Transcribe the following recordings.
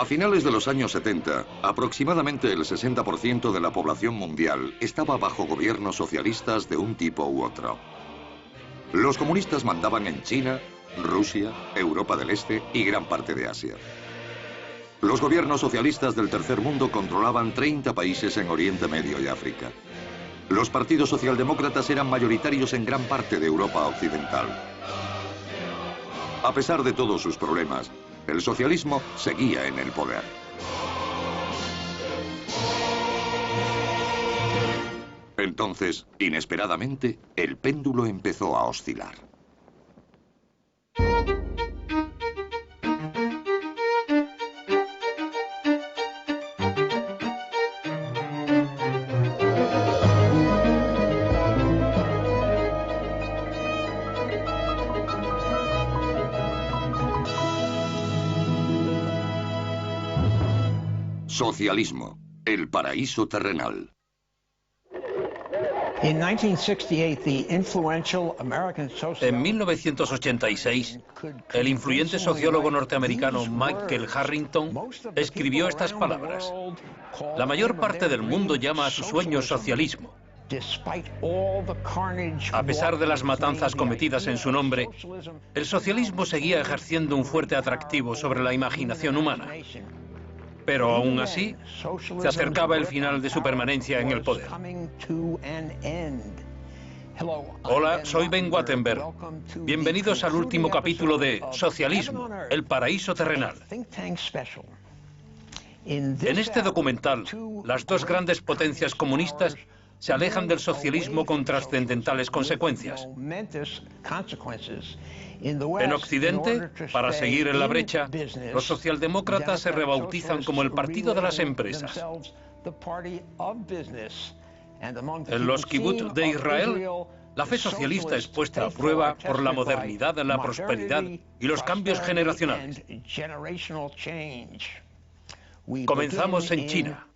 A finales de los años 70, aproximadamente el 60% de la población mundial estaba bajo gobiernos socialistas de un tipo u otro. Los comunistas mandaban en China, Rusia, Europa del Este y gran parte de Asia. Los gobiernos socialistas del tercer mundo controlaban 30 países en Oriente Medio y África. Los partidos socialdemócratas eran mayoritarios en gran parte de Europa occidental. A pesar de todos sus problemas, el socialismo seguía en el poder. Entonces, inesperadamente, el péndulo empezó a oscilar. Socialismo, el paraíso terrenal. En 1986, el influyente sociólogo norteamericano Michael Harrington escribió estas palabras: la mayor parte del mundo llama a su sueño socialismo. A pesar de las matanzas cometidas en su nombre, el socialismo seguía ejerciendo un fuerte atractivo sobre la imaginación humana. Pero aún así, se acercaba el final de su permanencia en el poder. Hola, soy Ben Wattenberg. Bienvenidos al último capítulo de Socialismo, el paraíso terrenal. En este documental, las dos grandes potencias comunistas se alejan del socialismo con trascendentales consecuencias. En Occidente, para seguir en la brecha, los socialdemócratas se rebautizan como el partido de las empresas. En los kibbutz de Israel, la fe socialista es puesta a prueba por la modernidad, la prosperidad y los cambios generacionales. Comenzamos en China.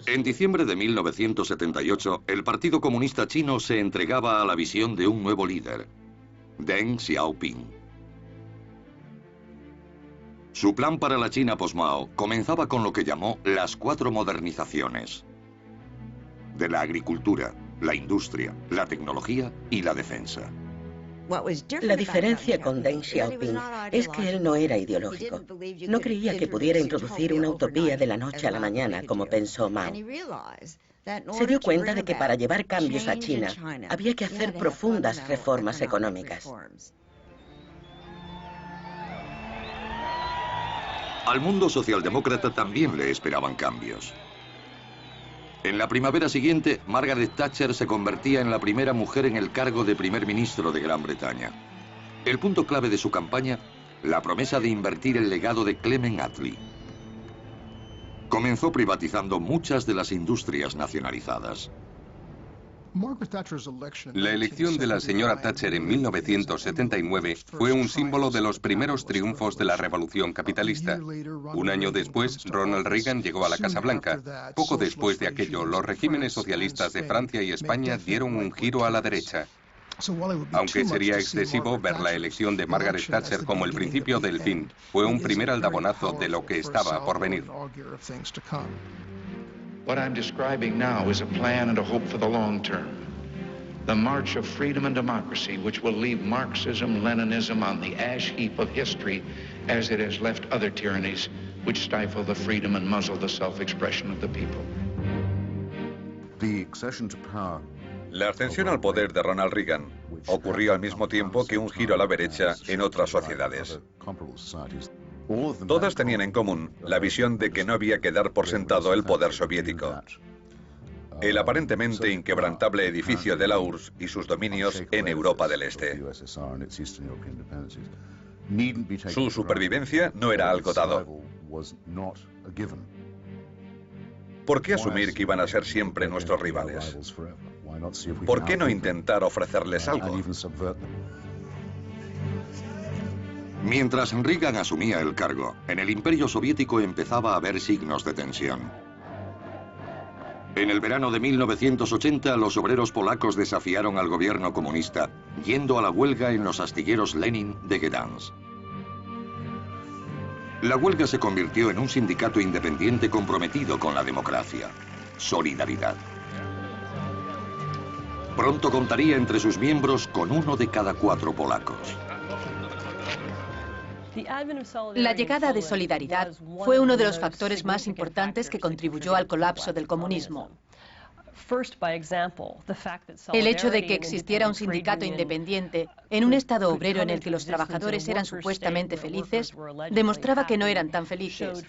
En diciembre de 1978, el Partido Comunista Chino se entregaba a la visión de un nuevo líder, Deng Xiaoping. Su plan para la China post-Mao comenzaba con lo que llamó las 4 modernizaciones: de la agricultura, la industria, la tecnología y la defensa. La diferencia con Deng Xiaoping es que él no era ideológico. No creía que pudiera introducir una utopía de la noche a la mañana, como pensó Mao. Se dio cuenta de que para llevar cambios a China había que hacer profundas reformas económicas. Al mundo socialdemócrata también le esperaban cambios. En la primavera siguiente, Margaret Thatcher se convertía en la primera mujer en el cargo de primer ministro de Gran Bretaña. El punto clave de su campaña, la promesa de invertir el legado de Clement Attlee. Comenzó privatizando muchas de las industrias nacionalizadas. La elección de la señora Thatcher en 1979 fue un símbolo de los primeros triunfos de la revolución capitalista. Un año después, Ronald Reagan llegó a la Casa Blanca. Poco después de aquello, los regímenes socialistas de Francia y España dieron un giro a la derecha. Aunque sería excesivo ver la elección de Margaret Thatcher como el principio del fin, fue un primer aldabonazo de lo que estaba por venir. What I'm describing now is a plan and a hope for the long term. The march of freedom and democracy, which will leave Marxism, Leninism on the ash heap of history as it has left other tyrannies which stifle the freedom and muzzle the self-expression of the people. La ascensión al poder de Ronald Reagan ocurrió al mismo tiempo que un giro a la derecha en otras sociedades. Todas tenían en común la visión de que no había que dar por sentado el poder soviético. El aparentemente inquebrantable edificio de la URSS y sus dominios en Europa del Este. Su supervivencia no era algo dado. ¿Por qué asumir que iban a ser siempre nuestros rivales? ¿Por qué no intentar ofrecerles algo? Mientras Reagan asumía el cargo, en el Imperio Soviético empezaba a haber signos de tensión. En el verano de 1980, los obreros polacos desafiaron al gobierno comunista, yendo a la huelga en los astilleros Lenin de Gdansk. La huelga se convirtió en un sindicato independiente comprometido con la democracia. Solidaridad. Pronto contaría entre sus miembros con 1 de cada 4 polacos. La llegada de Solidaridad fue uno de los factores más importantes que contribuyó al colapso del comunismo. El hecho de que existiera un sindicato independiente en un estado obrero en el que los trabajadores eran supuestamente felices, demostraba que no eran tan felices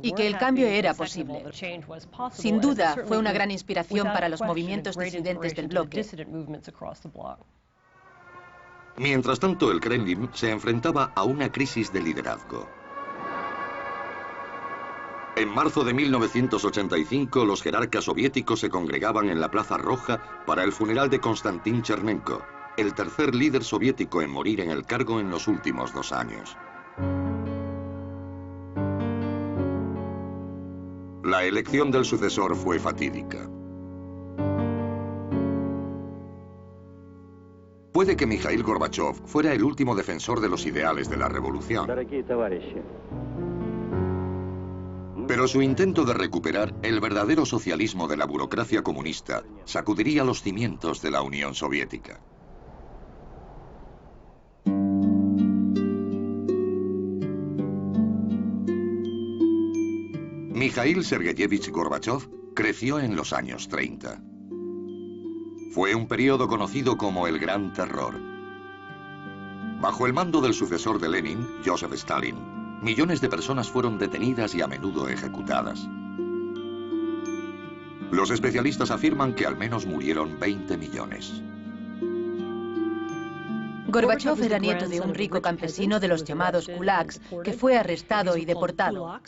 y que el cambio era posible. Sin duda, fue una gran inspiración para los movimientos disidentes del bloque. Mientras tanto, el Kremlin se enfrentaba a una crisis de liderazgo. En marzo de 1985, los jerarcas soviéticos se congregaban en la Plaza Roja para el funeral de Konstantin Chernenko, el tercer líder soviético en morir en el cargo en los últimos 2 años. La elección del sucesor fue fatídica. Puede que Mikhail Gorbachev fuera el último defensor de los ideales de la revolución. Pero su intento de recuperar el verdadero socialismo de la burocracia comunista sacudiría los cimientos de la Unión Soviética. Mikhail Sergeyevich Gorbachev creció en los años 30. Fue un periodo conocido como el Gran Terror. Bajo el mando del sucesor de Lenin, Joseph Stalin, millones de personas fueron detenidas y a menudo ejecutadas. Los especialistas afirman que al menos murieron 20 millones. Gorbachev era nieto de un rico campesino de los llamados kulaks, que fue arrestado y deportado.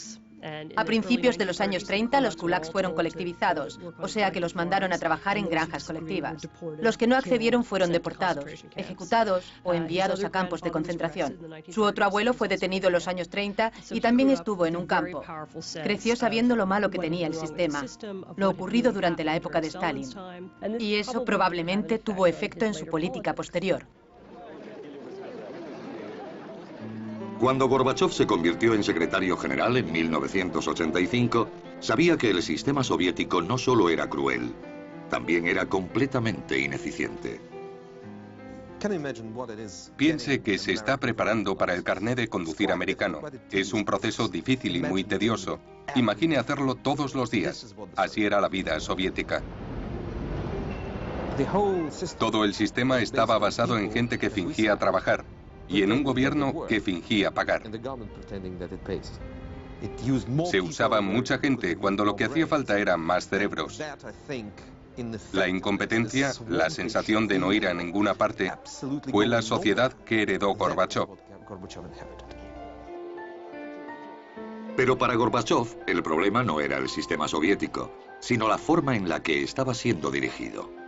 A principios de los años 30, los kulaks fueron colectivizados, o sea que los mandaron a trabajar en granjas colectivas. Los que no accedieron fueron deportados, ejecutados o enviados a campos de concentración. Su otro abuelo fue detenido en los años 30 y también estuvo en un campo. Creció sabiendo lo malo que tenía el sistema, lo ocurrido durante la época de Stalin. Y eso probablemente tuvo efecto en su política posterior. Cuando Gorbachev se convirtió en secretario general en 1985, sabía que el sistema soviético no solo era cruel, también era completamente ineficiente. Piense que se está preparando para el carné de conducir americano. Es un proceso difícil y muy tedioso. Imagine hacerlo todos los días. Así era la vida soviética. Todo el sistema estaba basado en gente que fingía trabajar y en un gobierno que fingía pagar. Se usaba mucha gente cuando lo que hacía falta era más cerebros. La incompetencia, la sensación de no ir a ninguna parte, fue la sociedad que heredó Gorbachev. Pero para Gorbachev, el problema no era el sistema soviético, sino la forma en la que estaba siendo dirigido.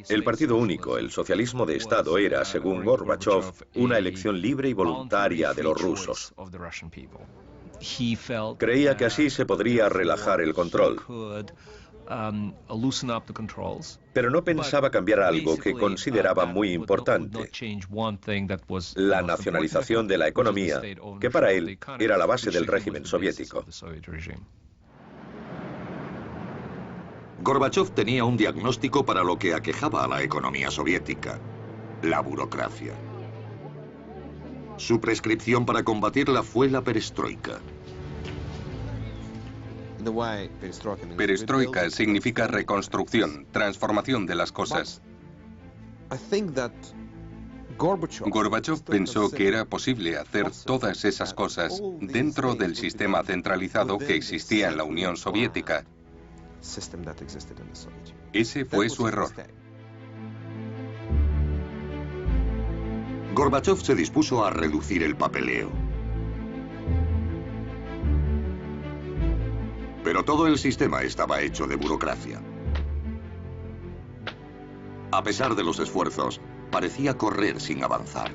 El partido único, el socialismo de Estado, era, según Gorbachev, una elección libre y voluntaria de los rusos. Creía que así se podría relajar el control. Pero no pensaba cambiar algo que consideraba muy importante: la nacionalización de la economía, que para él era la base del régimen soviético. Gorbachev tenía un diagnóstico para lo que aquejaba a la economía soviética: la burocracia. Su prescripción para combatirla fue la perestroika. Perestroika significa reconstrucción, transformación de las cosas. Gorbachev pensó que era posible hacer todas esas cosas dentro del sistema centralizado que existía en la Unión Soviética. Ese fue su error. Gorbachev se dispuso a reducir el papeleo. Pero todo el sistema estaba hecho de burocracia. A pesar de los esfuerzos, parecía correr sin avanzar.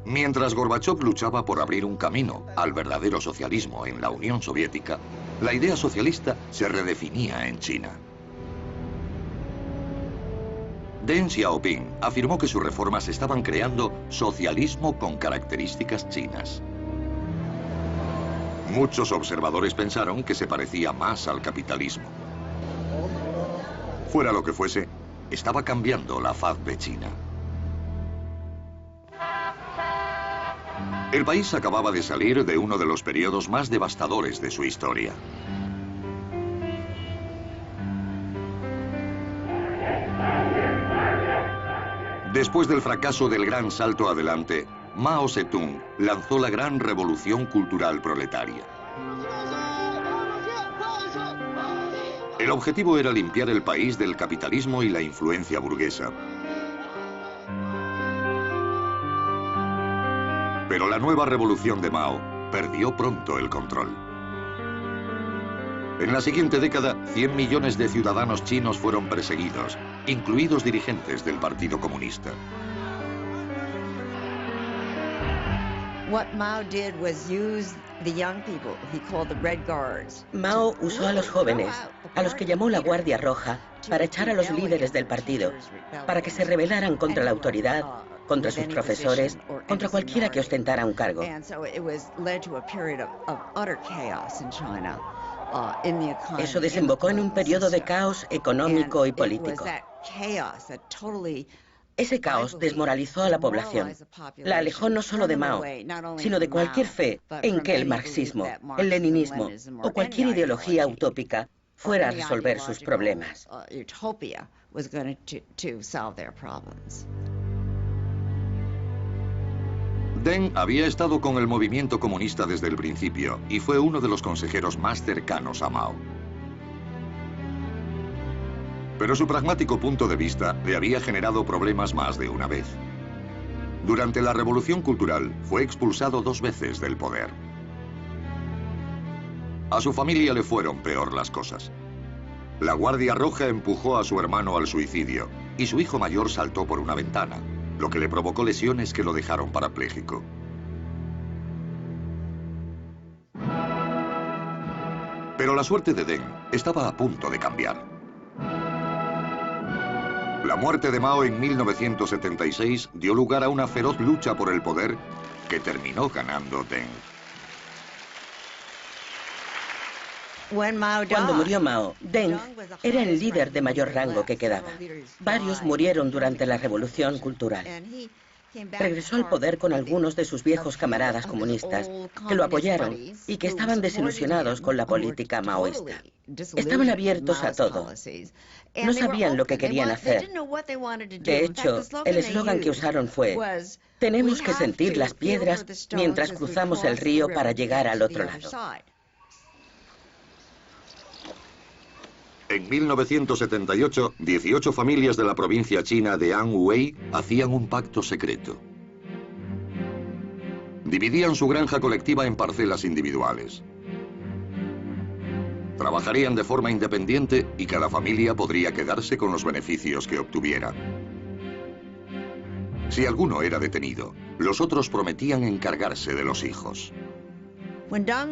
Mientras Gorbachov luchaba por abrir un camino al verdadero socialismo en la Unión Soviética, la idea socialista se redefinía en China. Deng Xiaoping afirmó que sus reformas estaban creando socialismo con características chinas. Muchos observadores pensaron que se parecía más al capitalismo. Fuera lo que fuese, estaba cambiando la faz de China. El país acababa de salir de uno de los periodos más devastadores de su historia. Después del fracaso del gran salto adelante, Mao Zedong lanzó la gran revolución cultural proletaria. El objetivo era limpiar el país del capitalismo y la influencia burguesa. Pero la nueva revolución de Mao perdió pronto el control. En la siguiente década, 100 millones de ciudadanos chinos fueron perseguidos, incluidos dirigentes del Partido Comunista. Mao usó a los jóvenes, a los que llamó la Guardia Roja, para echar a los líderes del partido, para que se rebelaran contra la autoridad, contra sus profesores, contra cualquiera que ostentara un cargo. Eso desembocó en un periodo de caos económico y político. Ese caos desmoralizó a la población. La alejó no solo de Mao, sino de cualquier fe en que el marxismo, el leninismo o cualquier ideología utópica fuera a resolver sus problemas. Deng había estado con el movimiento comunista desde el principio y fue uno de los consejeros más cercanos a Mao. Pero su pragmático punto de vista le había generado problemas más de una vez. Durante la Revolución Cultural fue expulsado 2 veces del poder. A su familia le fueron peor las cosas. La Guardia Roja empujó a su hermano al suicidio y su hijo mayor saltó por una ventana, lo que le provocó lesiones que lo dejaron parapléjico. Pero la suerte de Deng estaba a punto de cambiar. La muerte de Mao en 1976 dio lugar a una feroz lucha por el poder que terminó ganando Deng. Cuando murió Mao, Deng era el líder de mayor rango que quedaba. Varios murieron durante la Revolución Cultural. Regresó al poder con algunos de sus viejos camaradas comunistas que lo apoyaron y que estaban desilusionados con la política maoísta. Estaban abiertos a todo. No sabían lo que querían hacer. De hecho, el eslogan que usaron fue: "Tenemos que sentir las piedras mientras cruzamos el río para llegar al otro lado". En 1978, 18 familias de la provincia china de Anhui hacían un pacto secreto. Dividían su granja colectiva en parcelas individuales. Trabajarían de forma independiente y cada familia podría quedarse con los beneficios que obtuviera. Si alguno era detenido, los otros prometían encargarse de los hijos.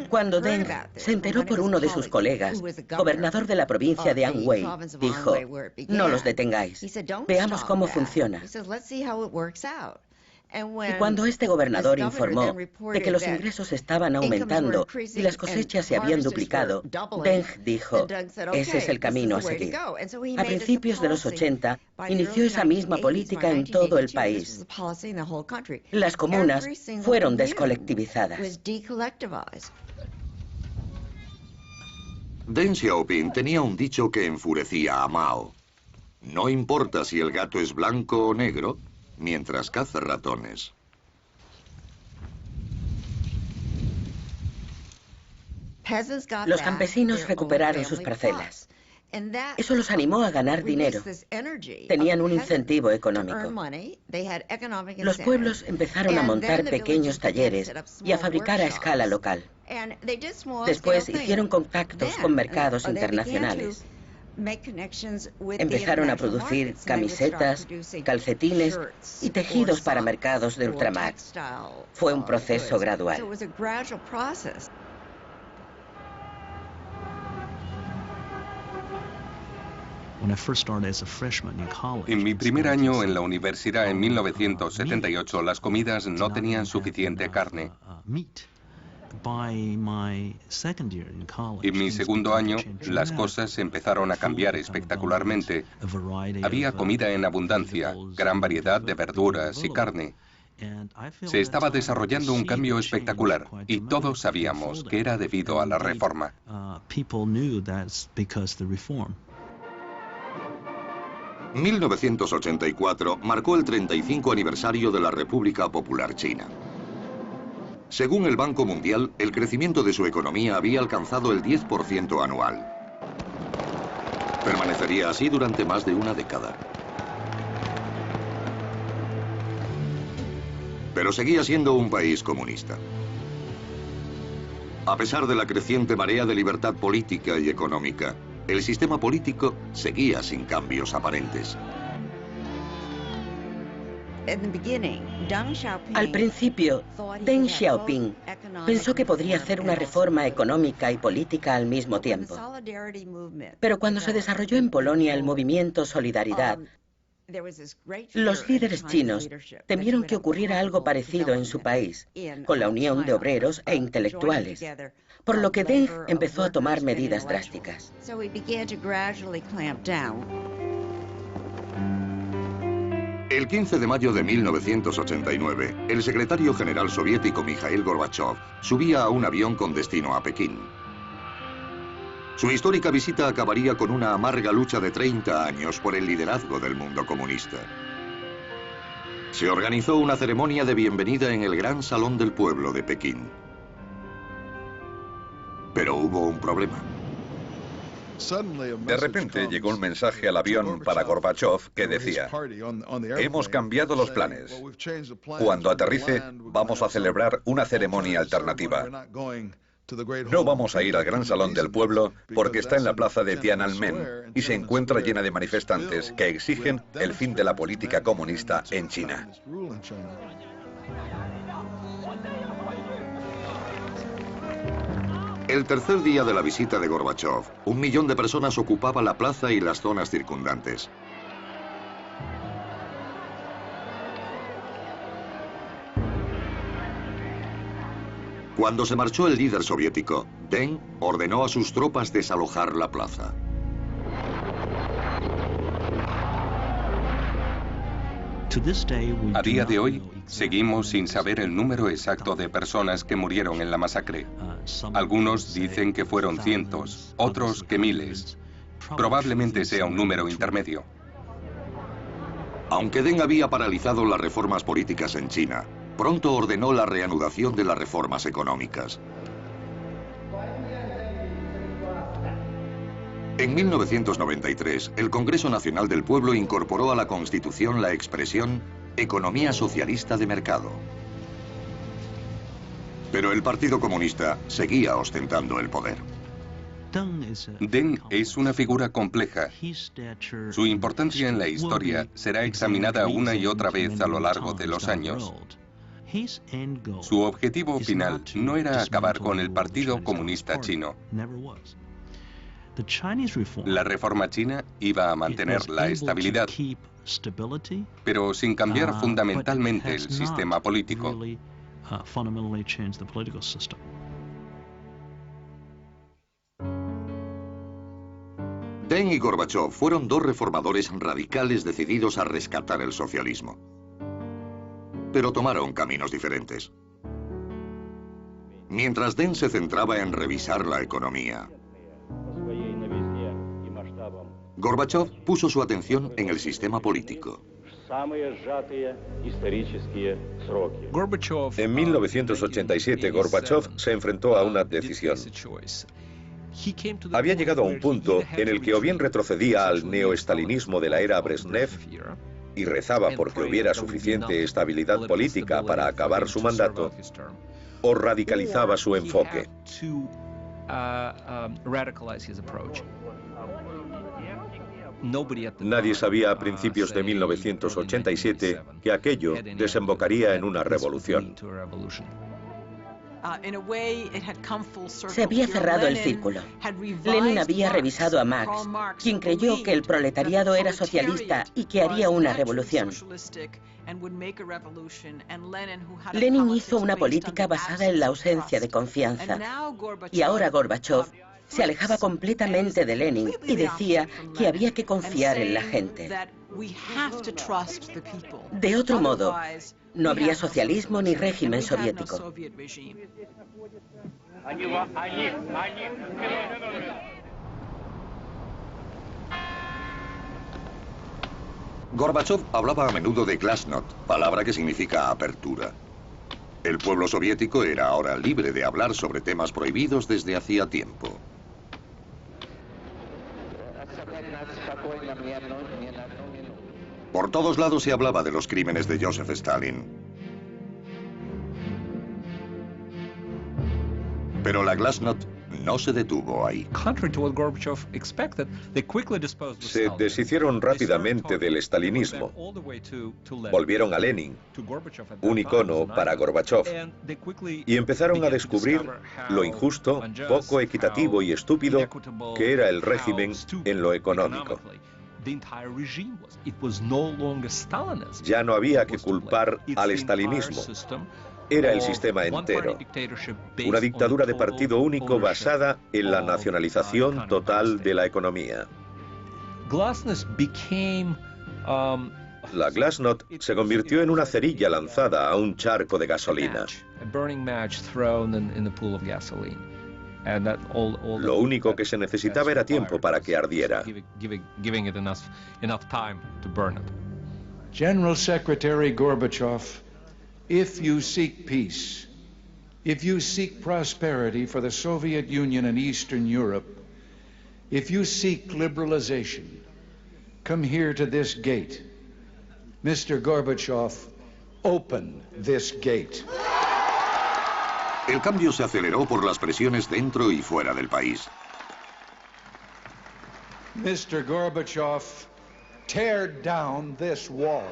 Cuando Deng se enteró por uno de sus colegas, gobernador de la provincia de Anhui, dijo: "No los detengáis, veamos cómo funciona". Y cuando este gobernador informó de que los ingresos estaban aumentando y las cosechas se habían duplicado, Deng dijo: "Ese es el camino a seguir". A principios de los 80, inició esa misma política en todo el país. Las comunas fueron descolectivizadas. Deng Xiaoping tenía un dicho que enfurecía a Mao: "No importa si el gato es blanco o negro, mientras caza ratones". Los campesinos recuperaron sus parcelas. Eso los animó a ganar dinero. Tenían un incentivo económico. Los pueblos empezaron a montar pequeños talleres y a fabricar a escala local. Después hicieron contactos con mercados internacionales. Empezaron a producir camisetas, calcetines y tejidos para mercados de ultramar. Fue un proceso gradual. En mi primer año en la universidad en 1978, las comidas no tenían suficiente carne. En mi segundo año, las cosas empezaron a cambiar espectacularmente. Había comida en abundancia, gran variedad de verduras y carne. Se estaba desarrollando un cambio espectacular y todos sabíamos que era debido a la reforma. 1984 marcó el 35 aniversario de la República Popular China. Según el Banco Mundial, el crecimiento de su economía había alcanzado el 10% anual. Permanecería así durante más de una década. Pero seguía siendo un país comunista. A pesar de la creciente marea de libertad política y económica, el sistema político seguía sin cambios aparentes. Al principio, Deng Xiaoping pensó que podría hacer una reforma económica y política al mismo tiempo. Pero cuando se desarrolló en Polonia el movimiento Solidaridad, los líderes chinos temieron que ocurriera algo parecido en su país, con la unión de obreros e intelectuales, por lo que Deng empezó a tomar medidas drásticas. El 15 de mayo de 1989, el secretario general soviético Mikhail Gorbachev subía a un avión con destino a Pekín. Su histórica visita acabaría con una amarga lucha de 30 años por el liderazgo del mundo comunista. Se organizó una ceremonia de bienvenida en el Gran Salón del Pueblo de Pekín. Pero hubo un problema. De repente llegó un mensaje al avión para Gorbachev que decía: hemos cambiado los planes. Cuando aterrice, vamos a celebrar una ceremonia alternativa. No vamos a ir al Gran Salón del Pueblo porque está en la plaza de Tiananmen y se encuentra llena de manifestantes que exigen el fin de la política comunista en China. El tercer día de la visita de Gorbachev, 1 millón de personas ocupaba la plaza y las zonas circundantes. Cuando se marchó el líder soviético, Deng ordenó a sus tropas desalojar la plaza. A día de hoy, seguimos sin saber el número exacto de personas que murieron en la masacre. Algunos dicen que fueron cientos, otros que miles. Probablemente sea un número intermedio. Aunque Deng había paralizado las reformas políticas en China, pronto ordenó la reanudación de las reformas económicas. En 1993, el Congreso Nacional del Pueblo incorporó a la Constitución la expresión «economía socialista de mercado». Pero el Partido Comunista seguía ostentando el poder. Deng es una figura compleja. Su importancia en la historia será examinada una y otra vez a lo largo de los años. Su objetivo final no era acabar con el Partido Comunista Chino. La reforma china iba a mantener la estabilidad, pero sin cambiar fundamentalmente el sistema político. Deng y Gorbachev fueron dos reformadores radicales decididos a rescatar el socialismo. Pero tomaron caminos diferentes. Mientras Deng se centraba en revisar la economía, Gorbachev puso su atención en el sistema político. En 1987, Gorbachev se enfrentó a una decisión. Había llegado a un punto en el que o bien retrocedía al neoestalinismo de la era Brezhnev y rezaba porque hubiera suficiente estabilidad política para acabar su mandato, o radicalizaba su enfoque. Nadie sabía a principios de 1987 que aquello desembocaría en una revolución. Se había cerrado el círculo. Lenin había revisado a Marx, quien creyó que el proletariado era socialista y que haría una revolución. Lenin hizo una política basada en la ausencia de confianza. Y ahora Gorbachov se alejaba completamente de Lenin y decía que había que confiar en la gente. De otro modo, no habría socialismo ni régimen soviético. Gorbachov hablaba a menudo de glasnost, palabra que significa apertura. El pueblo soviético era ahora libre de hablar sobre temas prohibidos desde hacía tiempo. Por todos lados se hablaba de los crímenes de Joseph Stalin. Pero la glasnost no se detuvo ahí. Se deshicieron rápidamente del estalinismo. Volvieron a Lenin, un icono para Gorbachov, y empezaron a descubrir lo injusto, poco equitativo y estúpido que era el régimen en lo económico. Ya no había que culpar al estalinismo. Era el sistema entero. Una dictadura de partido único basada en la nacionalización total de la economía. La glasnost se convirtió en una cerilla lanzada a un charco de gasolina. Lo único que se necesitaba era tiempo para que ardiera. General Secretary Gorbachev, if you seek peace, if you seek prosperity for the Soviet Union and Eastern Europe, if you seek liberalization, come here to this gate. Mr. Gorbachev, open this gate. El cambio se aceleró por las presiones dentro y fuera del país. Mr. Gorbachev, tear down this wall.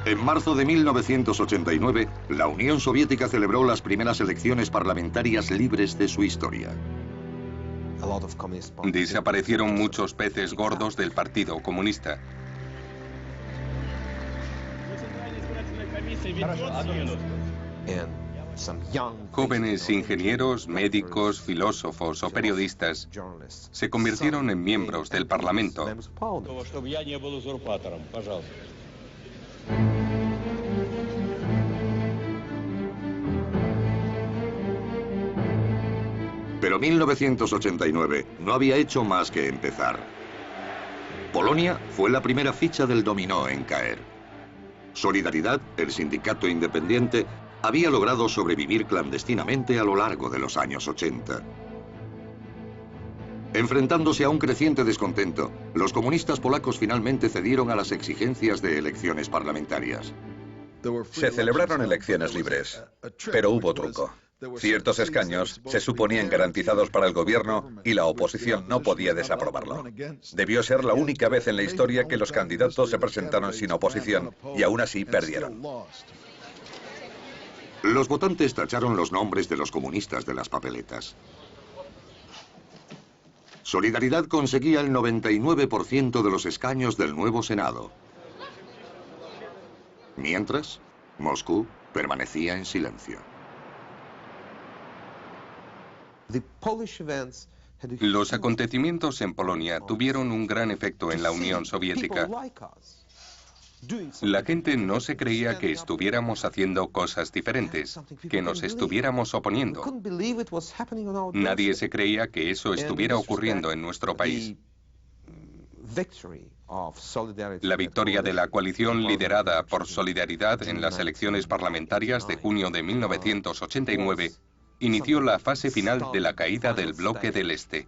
En marzo de 1989, la Unión Soviética celebró las primeras elecciones parlamentarias libres de su historia. Desaparecieron muchos peces gordos del Partido Comunista. Jóvenes ingenieros, médicos, filósofos o periodistas se convirtieron en miembros del Parlamento. Pero 1989 no había hecho más que empezar. Polonia fue la primera ficha del dominó en caer. Solidaridad, el sindicato independiente, había logrado sobrevivir clandestinamente a lo largo de los años 80. Enfrentándose a un creciente descontento, los comunistas polacos finalmente cedieron a las exigencias de elecciones parlamentarias. Se celebraron elecciones libres, pero hubo truco. Ciertos escaños se suponían garantizados para el gobierno y la oposición no podía desaprobarlo. Debió ser la única vez en la historia que los candidatos se presentaron sin oposición y aún así perdieron. Los votantes tacharon los nombres de los comunistas de las papeletas. Solidaridad conseguía el 99% de los escaños del nuevo Senado. Mientras, Moscú permanecía en silencio. Los acontecimientos en Polonia tuvieron un gran efecto en la Unión Soviética. La gente no se creía que estuviéramos haciendo cosas diferentes, que nos estuviéramos oponiendo. Nadie se creía que eso estuviera ocurriendo en nuestro país. La victoria de la coalición liderada por Solidaridad en las elecciones parlamentarias de junio de 1989 inició la fase final de la caída del bloque del Este.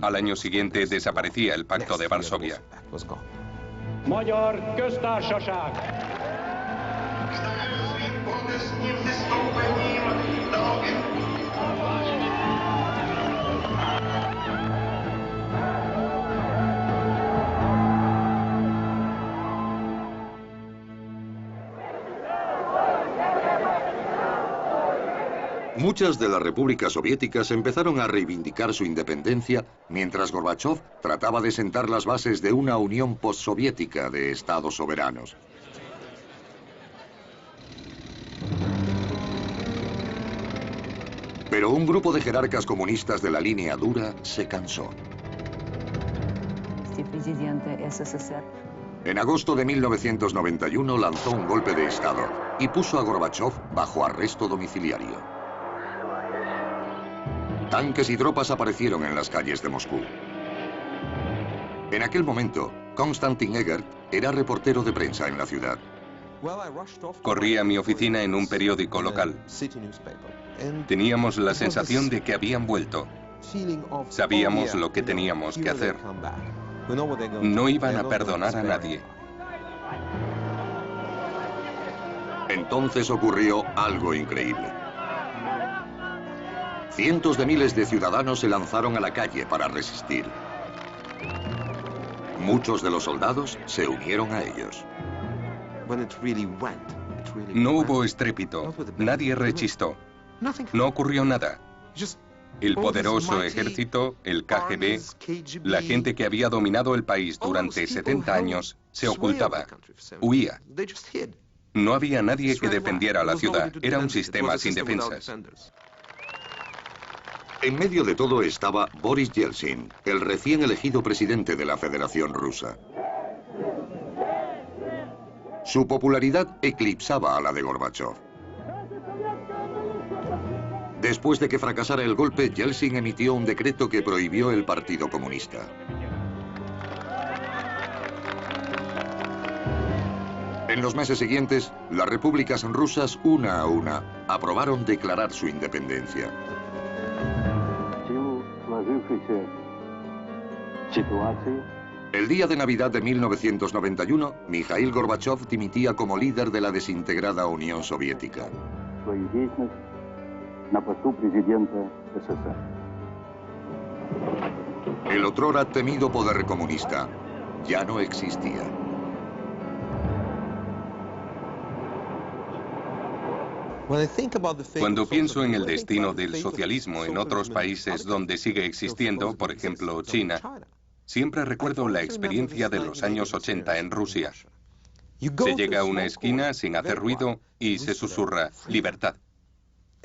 Al año siguiente desaparecía el Pacto de Varsovia. Muchas de las repúblicas soviéticas empezaron a reivindicar su independencia, mientras Gorbachov trataba de sentar las bases de una unión postsoviética de estados soberanos. Pero un grupo de jerarcas comunistas de la línea dura se cansó. En agosto de 1991 lanzó un golpe de Estado y puso a Gorbachov bajo arresto domiciliario. Tanques y tropas aparecieron en las calles de Moscú. En aquel momento, Konstantin Egert era reportero de prensa en la ciudad. Corrí a mi oficina en un periódico local. Teníamos la sensación de que habían vuelto. Sabíamos lo que teníamos que hacer. No iban a perdonar a nadie. Entonces ocurrió algo increíble. Cientos de miles de ciudadanos se lanzaron a la calle para resistir. Muchos de los soldados se unieron a ellos. No hubo estrépito, nadie rechistó. No ocurrió nada. El poderoso ejército, el KGB, la gente que había dominado el país durante 70 años, se ocultaba, huía. No había nadie que defendiera la ciudad, era un sistema sin defensas. En medio de todo estaba Boris Yeltsin, el recién elegido presidente de la Federación Rusa. Su popularidad eclipsaba a la de Gorbachov. Después de que fracasara el golpe, Yeltsin emitió un decreto que prohibió el Partido Comunista. En los meses siguientes, las repúblicas rusas, una a una, aprobaron declarar su independencia. El día de Navidad de 1991, Mikhail Gorbachov dimitía como líder de la desintegrada Unión Soviética. El otrora temido poder comunista ya no existía. Cuando pienso en el destino del socialismo en otros países donde sigue existiendo, por ejemplo China, siempre recuerdo la experiencia de los años 80 en Rusia. Se llega a una esquina sin hacer ruido y se susurra libertad.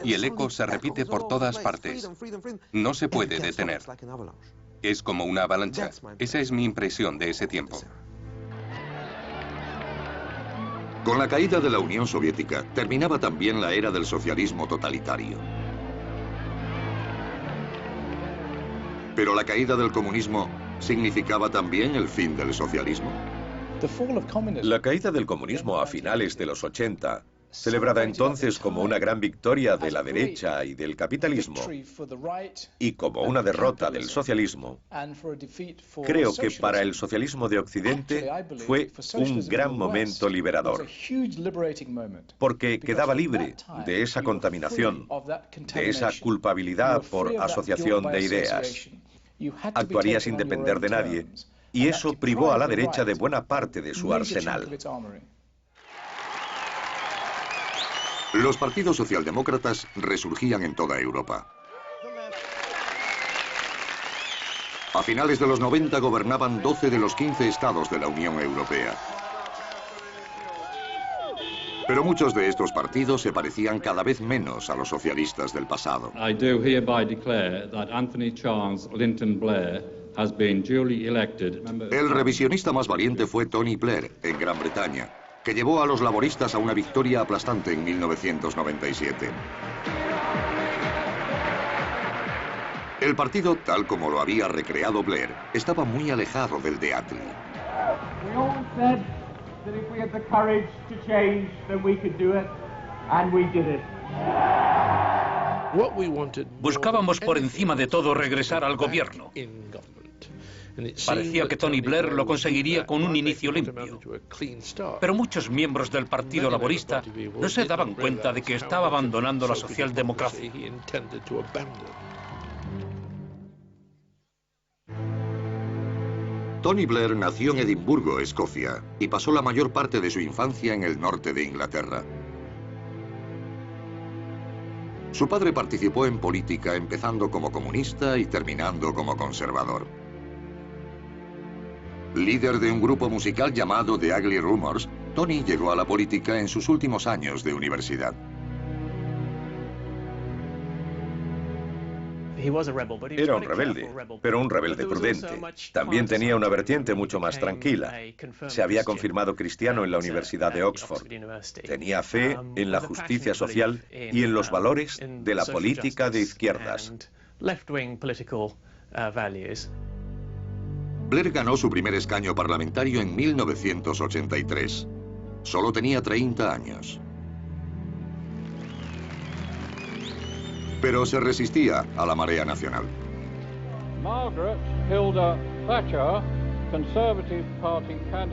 Y el eco se repite por todas partes. No se puede detener. Es como una avalancha. Esa es mi impresión de ese tiempo. Con la caída de la Unión Soviética, terminaba también la era del socialismo totalitario. Pero la caída del comunismo significaba también el fin del socialismo. La caída del comunismo a finales de los 80, celebrada entonces como una gran victoria de la derecha y del capitalismo, y como una derrota del socialismo, creo que para el socialismo de Occidente fue un gran momento liberador, porque quedaba libre de esa contaminación, de esa culpabilidad por asociación de ideas. Actuaría sin depender de nadie, y eso privó a la derecha de buena parte de su arsenal. Los partidos socialdemócratas resurgían en toda Europa. A finales de los 90 gobernaban 12 de los 15 estados de la Unión Europea. Pero muchos de estos partidos se parecían cada vez menos a los socialistas del pasado. I do hereby declare that Anthony Charles Linton Blair has been duly elected. El revisionista más valiente fue Tony Blair, en Gran Bretaña, que llevó a los laboristas a una victoria aplastante en 1997. El partido, tal como lo había recreado Blair, estaba muy alejado del de Attlee. Buscábamos por encima de todo regresar al gobierno. Parecía que Tony Blair lo conseguiría con un inicio limpio. Pero muchos miembros del Partido Laborista no se daban cuenta de que estaba abandonando la socialdemocracia. Tony Blair nació en Edimburgo, Escocia, y pasó la mayor parte de su infancia en el norte de Inglaterra. Su padre participó en política, empezando como comunista y terminando como conservador. Líder de un grupo musical llamado The Ugly Rumors, Tony llegó a la política en sus últimos años de universidad. Era un rebelde, pero un rebelde prudente. También tenía una vertiente mucho más tranquila. Se había confirmado cristiano en la Universidad de Oxford. Tenía fe en la justicia social y en los valores de la política de izquierdas. Blair ganó su primer escaño parlamentario en 1983. Solo tenía 30 años. Pero se resistía a la marea nacional.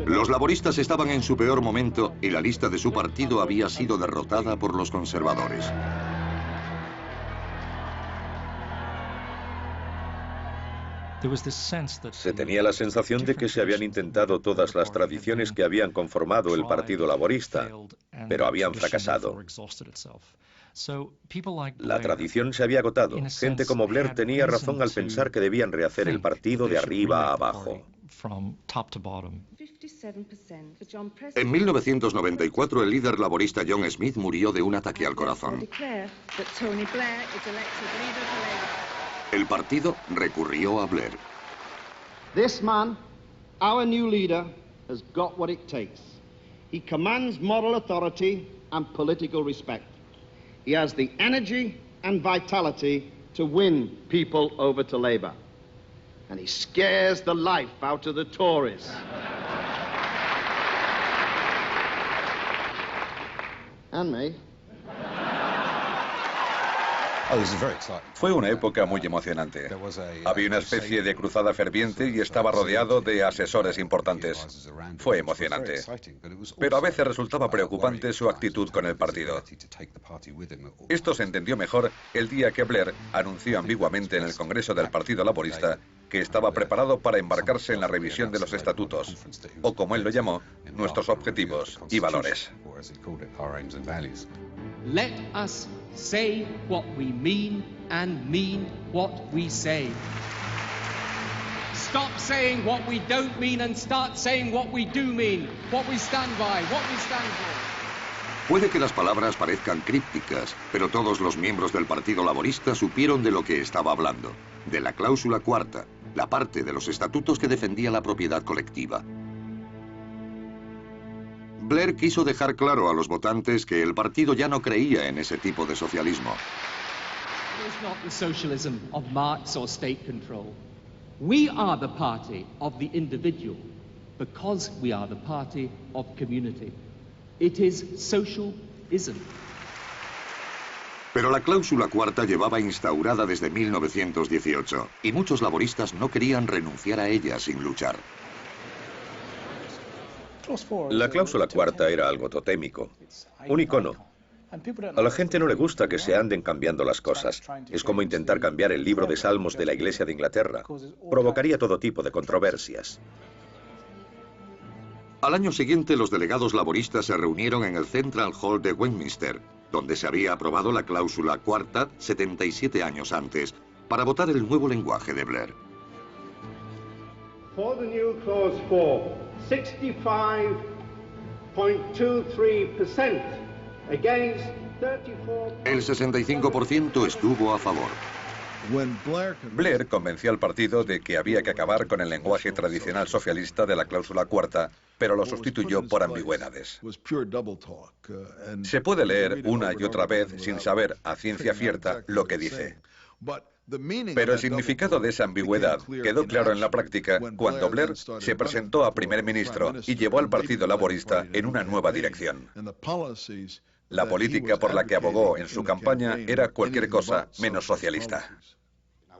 Los laboristas estaban en su peor momento y la lista de su partido había sido derrotada por los conservadores. Se tenía la sensación de que se habían intentado todas las tradiciones que habían conformado el Partido Laborista, pero habían fracasado. La tradición se había agotado. Gente como Blair tenía razón al pensar que debían rehacer el partido de arriba a abajo. En 1994, el líder laborista John Smith murió de un ataque al corazón. El partido recurrió a Blair. This man, our new leader, has got what it takes. He commands moral authority and political respect. He has the energy and vitality to win people over to Labour. And he scares the life out of the Tories. And me. Fue una época muy emocionante. Había una especie de cruzada ferviente y estaba rodeado de asesores importantes. Fue emocionante. Pero a veces resultaba preocupante su actitud con el partido. Esto se entendió mejor el día que Blair anunció ambiguamente en el Congreso del Partido Laborista que estaba preparado para embarcarse en la revisión de los estatutos, o como él lo llamó, nuestros objetivos y valores. Let us say what we mean and mean what we say. Stop saying what we don't mean and start saying what we do mean, what we stand by, what we stand for. Puede que las palabras parezcan crípticas, pero todos los miembros del Partido Laborista supieron de lo que estaba hablando, de la cláusula cuarta, la parte de los estatutos que defendía la propiedad colectiva. Blair quiso dejar claro a los votantes que el partido ya no creía en ese tipo de socialismo. It's not the socialism of Marx or state control. We are the party of the individual because we are the party of community. It is socialism. Pero la cláusula cuarta llevaba instaurada desde 1918 y muchos laboristas no querían renunciar a ella sin luchar. La cláusula cuarta era algo totémico, un icono. A la gente no le gusta que se anden cambiando las cosas. Es como intentar cambiar el libro de Salmos de la Iglesia de Inglaterra. Provocaría todo tipo de controversias. Al año siguiente, los delegados laboristas se reunieron en el Central Hall de Westminster, donde se había aprobado la cláusula cuarta 77 años antes, para votar el nuevo lenguaje de Blair. For the new clause 4, 65.23% against 34. El 65% estuvo a favor. Blair convenció al partido de que había que acabar con el lenguaje tradicional socialista de la cláusula cuarta, pero lo sustituyó por ambigüedades. Se puede leer una y otra vez sin saber a ciencia cierta lo que dice. Pero el significado de esa ambigüedad quedó claro en la práctica cuando Blair se presentó a primer ministro y llevó al Partido Laborista en una nueva dirección. La política por la que abogó en su campaña era cualquier cosa menos socialista.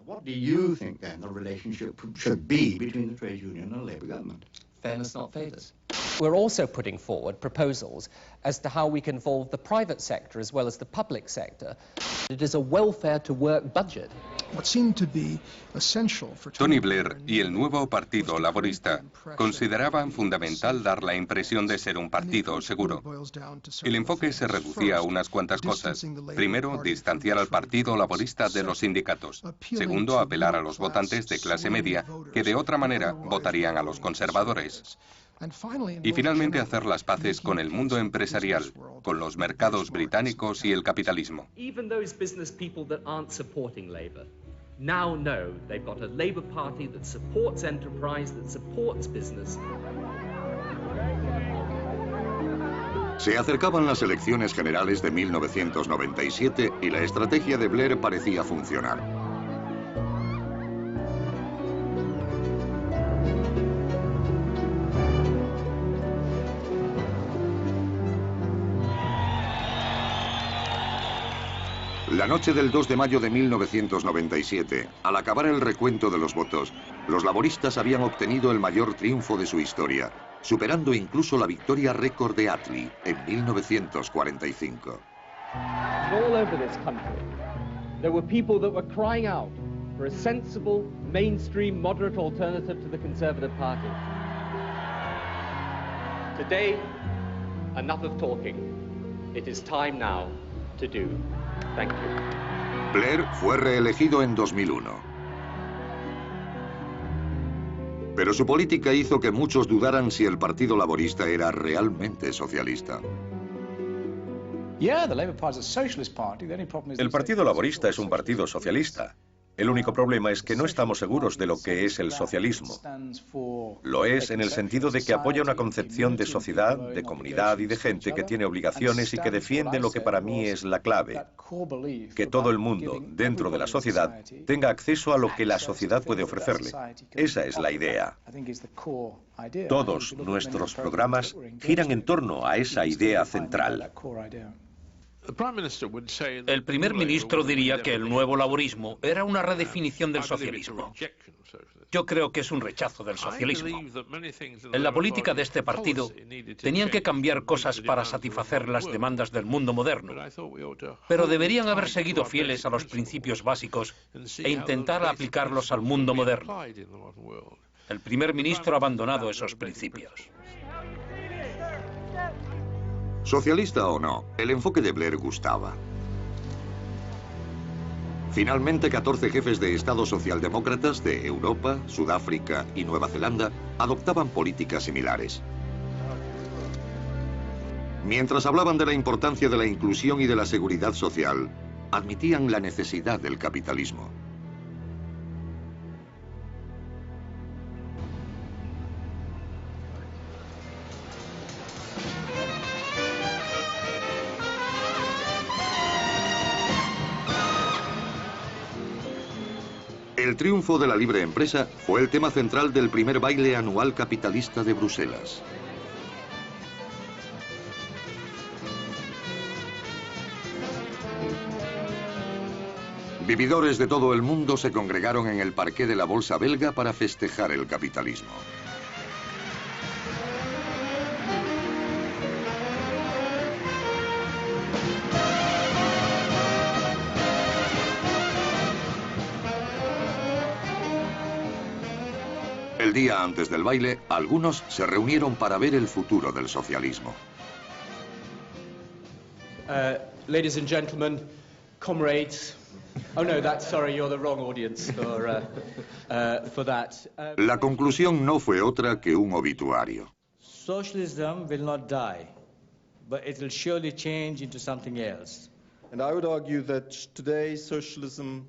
What do you think then the relationship should be between the trade union and the Labour government? Fairness, not favours. We're also putting forward proposals as to how we can involve the private sector as well as the public sector. It is a welfare to work budget. Tony Blair y el nuevo Partido Laborista consideraban fundamental dar la impresión de ser un partido seguro. El enfoque se reducía a unas cuantas cosas. Primero, distanciar al Partido Laborista de los sindicatos. Segundo, apelar a los votantes de clase media que de otra manera votarían a los conservadores. Y finalmente hacer las paces con el mundo empresarial, con los mercados británicos y el capitalismo. Now know they've got a Labour Party that supports enterprise, that supports business. Se acercaban las elecciones generales de 1997 y la estrategia de Blair parecía funcionar. La noche del 2 de mayo de 1997, al acabar el recuento de los votos, los laboristas habían obtenido el mayor triunfo de su historia, superando incluso la victoria récord de Attlee en 1945. All over this country, there were people that were crying out for a sensible, mainstream, moderate alternative to the Conservative Party. Today, enough of talking. It is time now to do. Thank you. Blair fue reelegido en 2001. Pero su política hizo que muchos dudaran si el Partido Laborista era realmente socialista. El Partido Laborista es un partido socialista. El único problema es que no estamos seguros de lo que es el socialismo. Lo es en el sentido de que apoya una concepción de sociedad, de comunidad y de gente que tiene obligaciones y que defiende lo que para mí es la clave: que todo el mundo, dentro de la sociedad, tenga acceso a lo que la sociedad puede ofrecerle. Esa es la idea. Todos nuestros programas giran en torno a esa idea central. El primer ministro diría que el nuevo laborismo era una redefinición del socialismo. Yo creo que es un rechazo del socialismo. En la política de este partido tenían que cambiar cosas para satisfacer las demandas del mundo moderno, pero deberían haber seguido fieles a los principios básicos e intentar aplicarlos al mundo moderno. El primer ministro ha abandonado esos principios. Socialista o no, el enfoque de Blair gustaba. Finalmente, 14 jefes de Estado socialdemócratas de Europa, Sudáfrica y Nueva Zelanda adoptaban políticas similares. Mientras hablaban de la importancia de la inclusión y de la seguridad social, admitían la necesidad del capitalismo. El triunfo de la libre empresa fue el tema central del primer baile anual capitalista de Bruselas. Vividores de todo el mundo se congregaron en el parqué de la Bolsa belga para festejar el capitalismo. El día antes del baile, algunos se reunieron para ver el futuro del socialismo. Ladies and gentlemen, comrades. Oh no, sorry, you're the wrong audience for that. La conclusión no fue otra que un obituario. Socialism will not die, but it will surely change into something else. And I would argue that today socialism,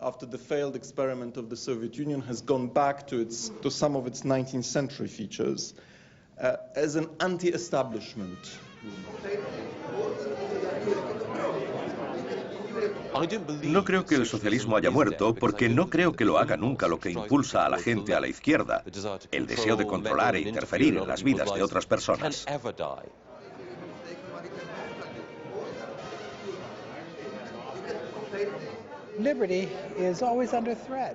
after the failed experiment of the Soviet Union, has gone back to some of its 19th century features as an anti-establishment. No creo que el socialismo haya muerto, porque no creo que lo haga nunca lo que impulsa a la gente a la izquierda: el deseo de controlar e interferir en las vidas de otras personas.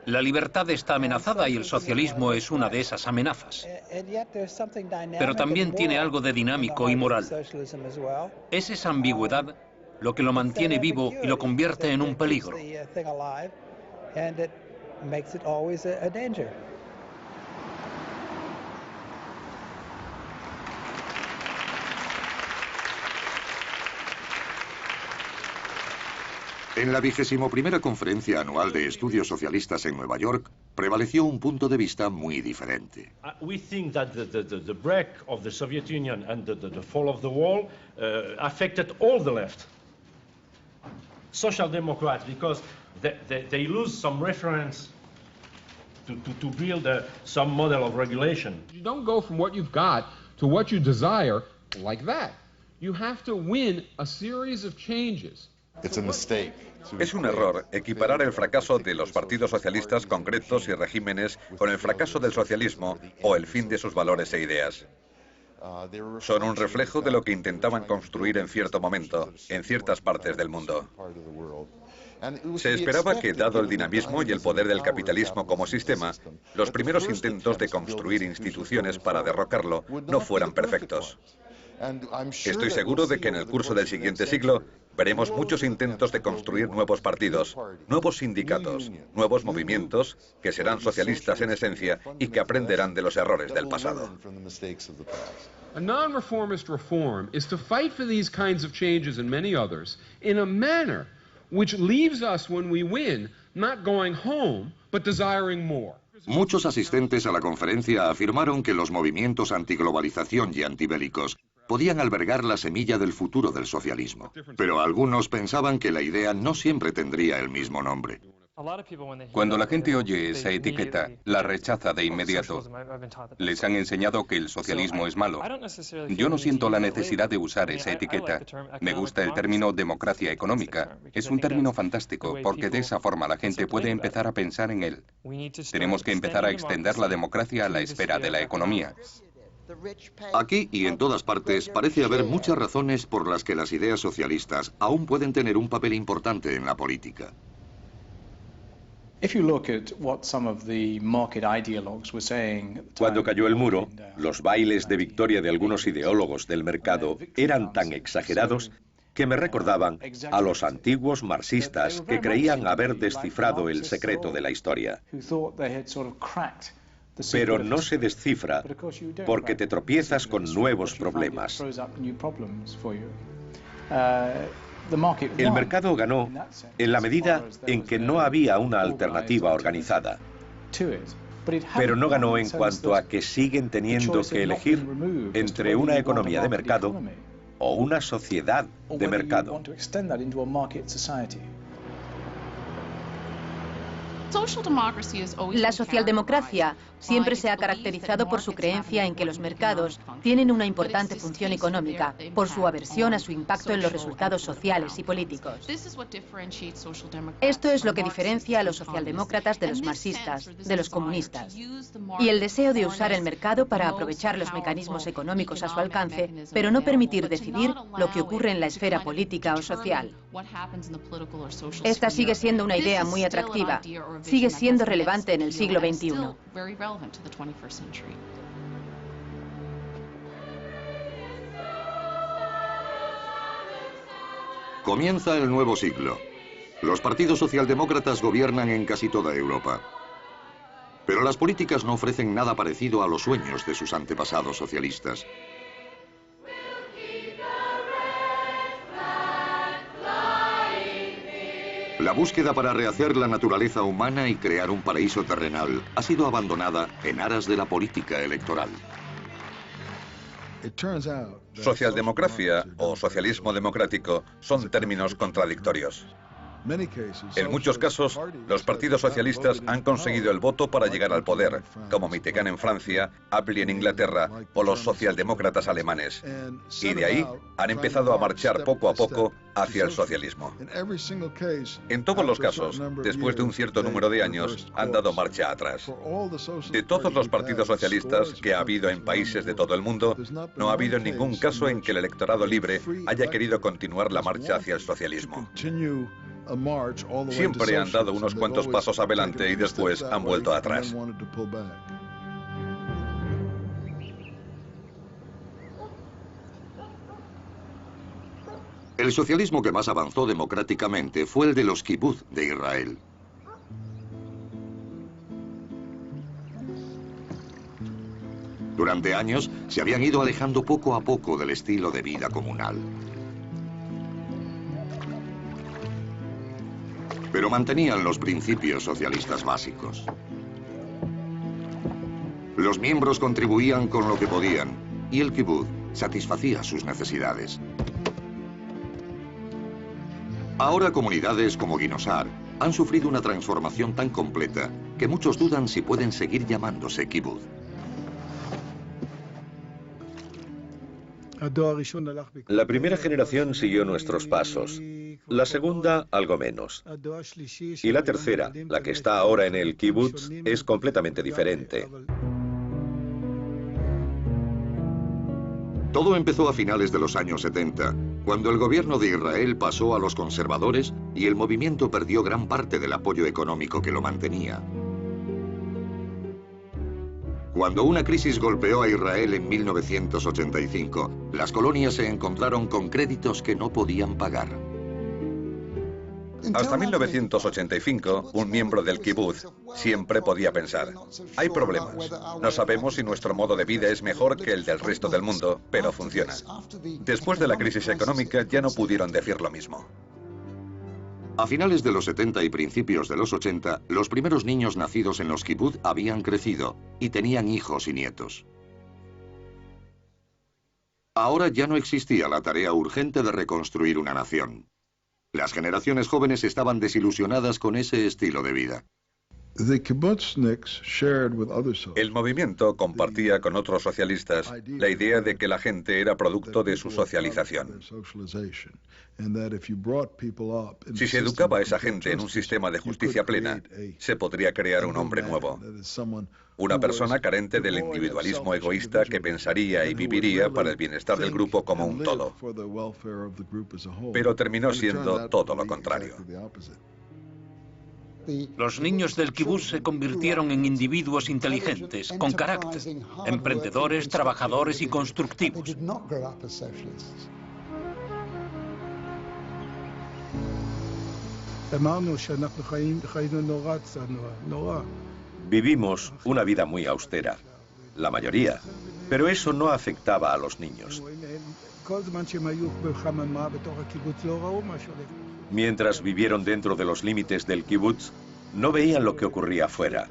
La libertad está amenazada y el socialismo es una de esas amenazas. Pero también tiene algo de dinámico y moral. Es esa ambigüedad lo que lo mantiene vivo y lo convierte en un peligro. and it makes it always a danger. En la 21ª Conferencia Anual de Estudios Socialistas en Nueva York, prevaleció un punto de vista muy diferente. We think that the break of the Soviet Union and the fall of the wall affected all the left. Social Democrats, because they lose some reference to build some model of regulation. You don't go from what you've got to what you desire like that. You have to win a series of changes. Es un error equiparar el fracaso de los partidos socialistas concretos y regímenes con el fracaso del socialismo o el fin de sus valores e ideas. Son un reflejo de lo que intentaban construir en cierto momento, en ciertas partes del mundo. Se esperaba que, dado el dinamismo y el poder del capitalismo como sistema, los primeros intentos de construir instituciones para derrocarlo no fueran perfectos. Estoy seguro de que en el curso del siguiente siglo veremos muchos intentos de construir nuevos partidos, nuevos sindicatos, nuevos movimientos que serán socialistas en esencia y que aprenderán de los errores del pasado. A non-reformist reform is to fight for these kinds of changes and many others in a manner which leaves us when we win not going home but desiring more. Muchos asistentes a la conferencia afirmaron que los movimientos antiglobalización y antibélicos podían albergar la semilla del futuro del socialismo. Pero algunos pensaban que la idea no siempre tendría el mismo nombre. Cuando la gente oye esa etiqueta, la rechaza de inmediato. Les han enseñado que el socialismo es malo. Yo no siento la necesidad de usar esa etiqueta. Me gusta el término democracia económica. Es un término fantástico, porque de esa forma la gente puede empezar a pensar en él. Tenemos que empezar a extender la democracia a la esfera de la economía. Aquí y en todas partes parece haber muchas razones por las que las ideas socialistas aún pueden tener un papel importante en la política. Cuando cayó el muro, los bailes de victoria de algunos ideólogos del mercado eran tan exagerados que me recordaban a los antiguos marxistas que creían haber descifrado el secreto de la historia. Pero no se descifra porque te tropiezas con nuevos problemas. El mercado ganó en la medida en que no había una alternativa organizada. Pero no ganó en cuanto a que siguen teniendo que elegir entre una economía de mercado o una sociedad de mercado. La socialdemocracia siempre se ha caracterizado por su creencia en que los mercados tienen una importante función económica, por su aversión a su impacto en los resultados sociales y políticos. Esto es lo que diferencia a los socialdemócratas de los marxistas, de los comunistas. Y el deseo de usar el mercado para aprovechar los mecanismos económicos a su alcance, pero no permitir decidir lo que ocurre en la esfera política o social. Esta sigue siendo una idea muy atractiva. Sigue siendo relevante en el siglo XXI. Comienza el nuevo siglo. Los partidos socialdemócratas gobiernan en casi toda Europa. Pero las políticas no ofrecen nada parecido a los sueños de sus antepasados socialistas. La búsqueda para rehacer la naturaleza humana y crear un paraíso terrenal ha sido abandonada en aras de la política electoral. Socialdemocracia o socialismo democrático son términos contradictorios. En muchos casos, los partidos socialistas han conseguido el voto para llegar al poder, como Mitterrand en Francia, Attlee en Inglaterra o los socialdemócratas alemanes. Y de ahí han empezado a marchar poco a poco hacia el socialismo. En todos los casos, después de un cierto número de años, han dado marcha atrás. De todos los partidos socialistas que ha habido en países de todo el mundo, no ha habido ningún caso en que el electorado libre haya querido continuar la marcha hacia el socialismo. Siempre han dado unos cuantos pasos adelante y después han vuelto atrás. El socialismo que más avanzó democráticamente fue el de los kibbutz de Israel. Durante años se habían ido alejando poco a poco del estilo de vida comunal. Pero mantenían los principios socialistas básicos. Los miembros contribuían con lo que podían y el kibutz satisfacía sus necesidades. Ahora comunidades como Ginosar han sufrido una transformación tan completa que muchos dudan si pueden seguir llamándose kibutz. La primera generación siguió nuestros pasos, la segunda algo menos. Y la tercera, la que está ahora en el kibutz, es completamente diferente. Todo empezó a finales de los años 70, cuando el gobierno de Israel pasó a los conservadores y el movimiento perdió gran parte del apoyo económico que lo mantenía. Cuando una crisis golpeó a Israel en 1985, las colonias se encontraron con créditos que no podían pagar. Hasta 1985, un miembro del kibutz siempre podía pensar: hay problemas. No sabemos si nuestro modo de vida es mejor que el del resto del mundo, pero funciona. Después de la crisis económica ya no pudieron decir lo mismo. A finales de los 70 y principios de los 80, los primeros niños nacidos en los kibutz habían crecido y tenían hijos y nietos. Ahora ya no existía la tarea urgente de reconstruir una nación. Las generaciones jóvenes estaban desilusionadas con ese estilo de vida. El movimiento compartía con otros socialistas la idea de que la gente era producto de su socialización. Si se educaba a esa gente en un sistema de justicia plena, se podría crear un hombre nuevo. Una persona carente del individualismo egoísta que pensaría y viviría para el bienestar del grupo como un todo. Pero terminó siendo todo lo contrario. Los niños del kibutz se convirtieron en individuos inteligentes, con carácter, emprendedores, trabajadores y constructivos. Vivimos una vida muy austera, la mayoría, pero eso no afectaba a los niños. Mientras vivieron dentro de los límites del kibutz, no veían lo que ocurría afuera.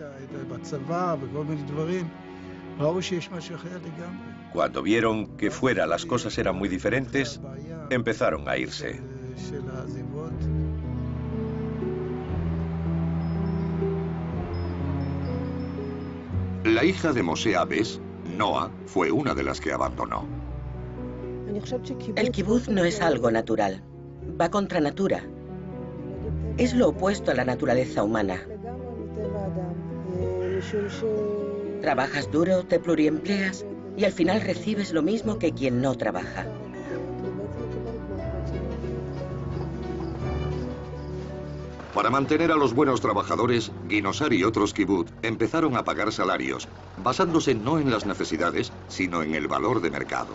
Cuando vieron que fuera las cosas eran muy diferentes, empezaron a irse. La hija de Moshe Abes, Noah, fue una de las que abandonó. El kibutz no es algo natural. Va contra natura. Es lo opuesto a la naturaleza humana. Trabajas duro, te pluriempleas y al final recibes lo mismo que quien no trabaja. Para mantener a los buenos trabajadores, Ginosar y otros kibutz empezaron a pagar salarios, basándose no en las necesidades, sino en el valor de mercado.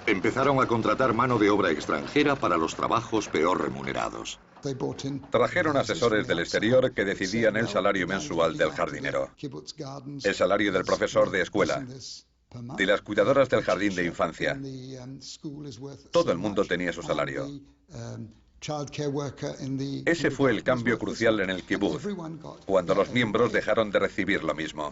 Empezaron a contratar mano de obra extranjera para los trabajos peor remunerados. Trajeron asesores del exterior que decidían el salario mensual del jardinero, el salario del profesor de escuela, de las cuidadoras del jardín de infancia. Todo el mundo tenía su salario. Ese fue el cambio crucial en el kibutz, cuando los miembros dejaron de recibir lo mismo.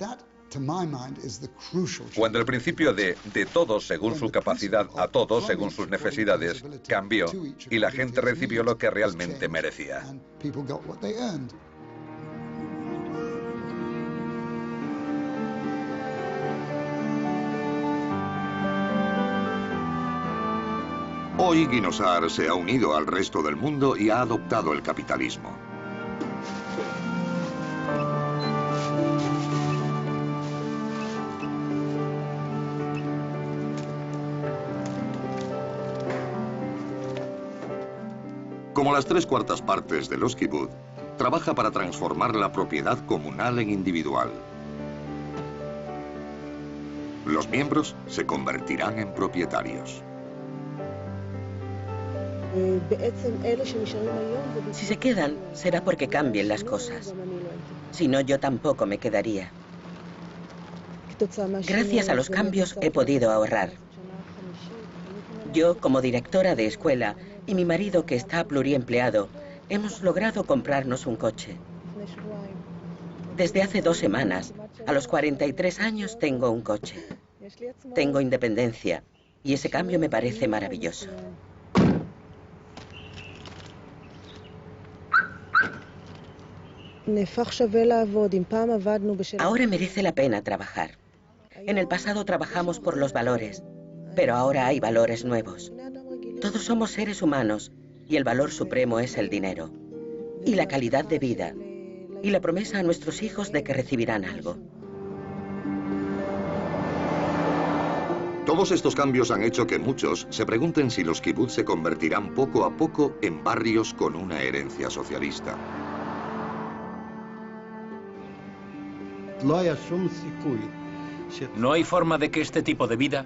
Cuando el principio de todos según su capacidad a todos según sus necesidades cambió y la gente recibió lo que realmente merecía. Hoy Ginosar se ha unido al resto del mundo y ha adoptado el capitalismo. Como las 3/4 partes de los kibutz, trabaja para transformar la propiedad comunal en individual. Los miembros se convertirán en propietarios. Si se quedan, será porque cambien las cosas. Si no, yo tampoco me quedaría. Gracias a los cambios he podido ahorrar. Yo, como directora de escuela, y mi marido, que está pluriempleado, hemos logrado comprarnos un coche. Desde hace 2 semanas, a los 43 años, tengo un coche. Tengo independencia, y ese cambio me parece maravilloso. Ahora merece la pena trabajar. En el pasado trabajamos por los valores, pero ahora hay valores nuevos. Todos somos seres humanos y el valor supremo es el dinero, y la calidad de vida, y la promesa a nuestros hijos de que recibirán algo. Todos estos cambios han hecho que muchos se pregunten si los kibutz se convertirán poco a poco en barrios con una herencia socialista. No hay forma de que este tipo de vida,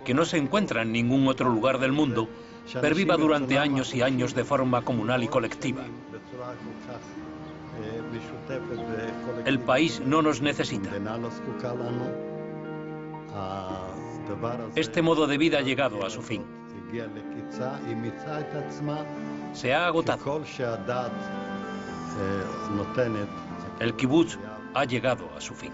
que no se encuentra en ningún otro lugar del mundo, perviva durante años y años de forma comunal y colectiva. El país no nos necesita. Este modo de vida ha llegado a su fin. Se ha agotado. El kibutz ha llegado a su fin.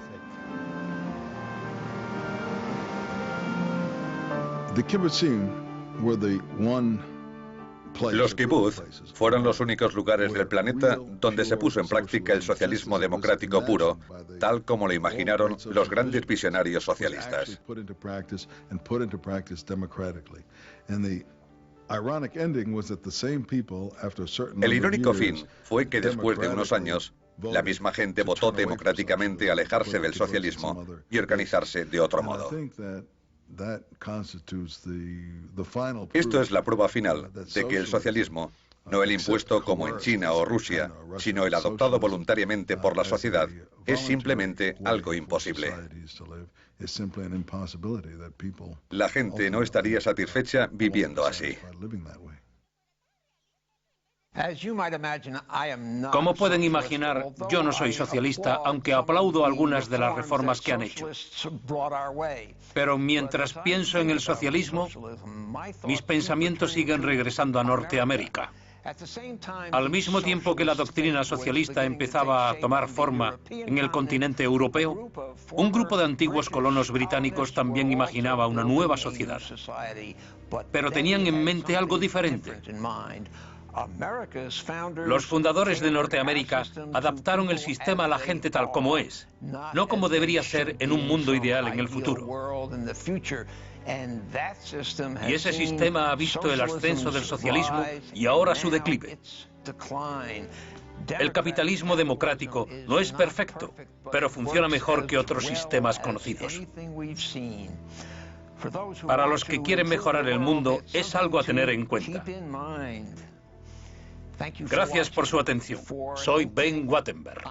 Los kibutz fueron los únicos lugares del planeta donde se puso en práctica el socialismo democrático puro, tal como lo imaginaron los grandes visionarios socialistas. El irónico fin fue que después de unos años, la misma gente votó democráticamente alejarse del socialismo y organizarse de otro modo. Esto es la prueba final de que el socialismo, no el impuesto como en China o Rusia, sino el adoptado voluntariamente por la sociedad, es simplemente algo imposible. La gente no estaría satisfecha viviendo así. Como pueden imaginar, yo no soy socialista, aunque aplaudo algunas de las reformas que han hecho. Pero mientras pienso en el socialismo, mis pensamientos siguen regresando a Norteamérica. Al mismo tiempo que la doctrina socialista empezaba a tomar forma en el continente europeo, un grupo de antiguos colonos británicos también imaginaba una nueva sociedad. Pero tenían en mente algo diferente. Los fundadores de Norteamérica adaptaron el sistema a la gente tal como es, no como debería ser en un mundo ideal en el futuro. Y ese sistema ha visto el ascenso del socialismo y ahora su declive. El capitalismo democrático no es perfecto, pero funciona mejor que otros sistemas conocidos. Para los que quieren mejorar el mundo, es algo a tener en cuenta. Gracias por su atención. Soy Ben Wattenberg.